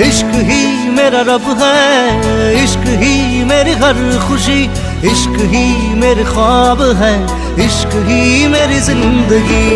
इश्क ही मेरा रब है, इश्क ही मेरी हर खुशी, इश्क ही मेरे ख्वाब है, इश्क ही मेरी जिंदगी।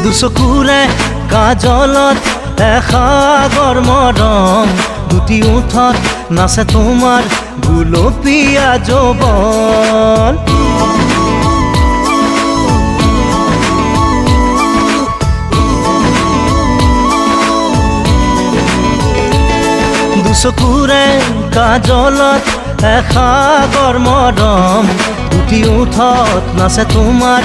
দুচকুৰে কাজলত এসাগৰ মৰম, দুটি ওঠত নাচে তোমাৰ গুলপীয়া যৌৱন। দুচকুৰে কাজলত এসাগৰ মৰম, দুটি ওঠত নাচে তোমাৰ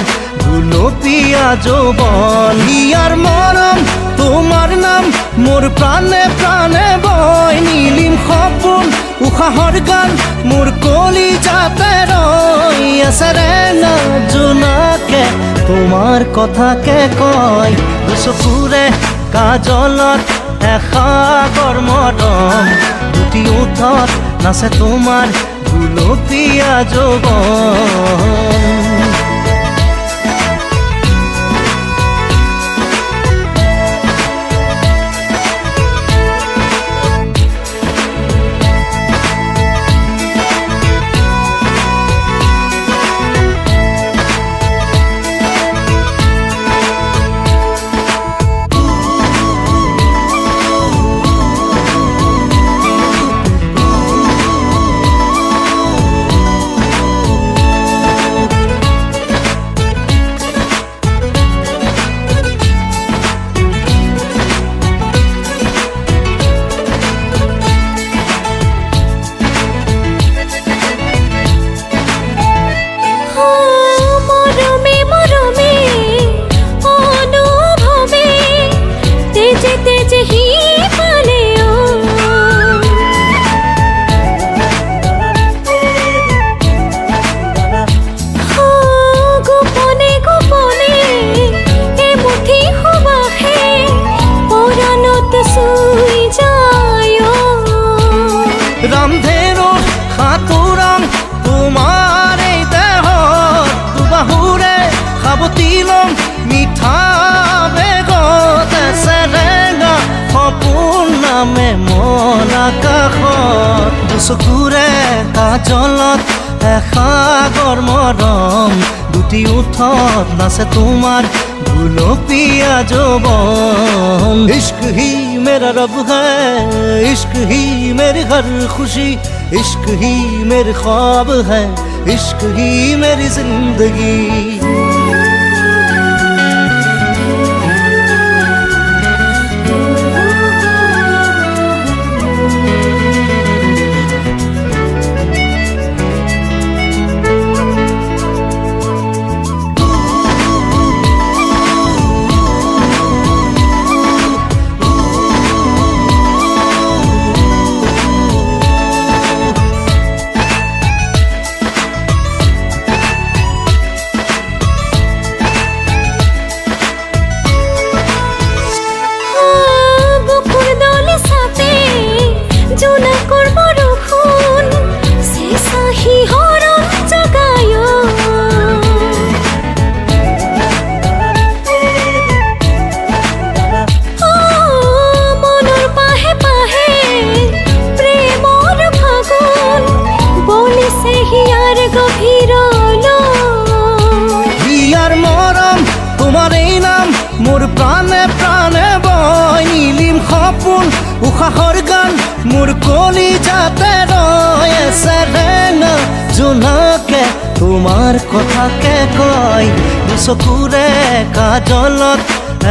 গুলপীয়া যৌৱন। ইয়াৰ মৰম তোমাৰ নাম মোৰ প্ৰাণে প্ৰাণে বয়, নীলিম সপোন উশাহৰ গান মোৰ কলিজাতে ৰৈ আছে ৰেঙা জোনাকে তোমাৰ কথাকে কয়। দুচকুৰে কাজলত এসাগৰ মৰম, দুটি ওঠত নাচে তোমাৰ গুলপীয়া যৌৱন। ৰামধেনুৰ সাঁতোৰাং তোমাৰ এই দেহত, দুবাহুৰে সাৱটি লম মিঠা বেগত, চেৰেঙা সপোন নামে মন আকাশত। দুচকুৰে কাজলত এসাগৰ মৰম, দুটি ওঠত নাচে তোমাৰ গুলপীয়া যৌৱন। इश्क ही मेरा रब है, इश्क ही मेरी हर खुशी, इश्क ही मेरे ख्वाब है, इश्क ही मेरी जिंदगी। মোর প্রাণে প্রাণে বয়, নীলিম সপোন উশাহৰ গান মোৰ কলিজাতে ৰৈ আছে ৰেঙা জোনাকে তোমাৰ কথাকে কয়। দুচকুৰে কাজলত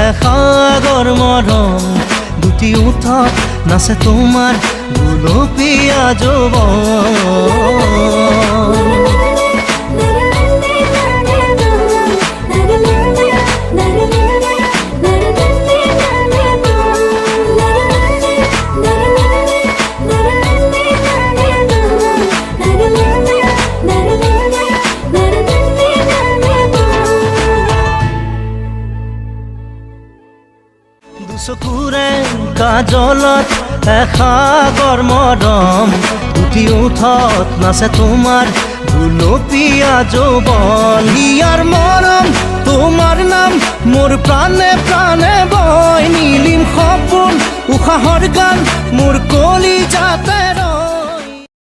এসাগৰ মৰম, দুটি ওঠত নাচে তোমাৰ গুলপীয়া যৌৱন। চকুৰে কাজলত এসাগৰ মৰম উঠি উঠত নাচে তোমাৰ গুলপীয়া যৌৱন ইয়াৰ মৰম তোমাৰ নাম মোৰ প্ৰাণে প্ৰাণে বয় নীলিম সপোন উশাহৰ গান মোৰ কলিজাতে ৰয়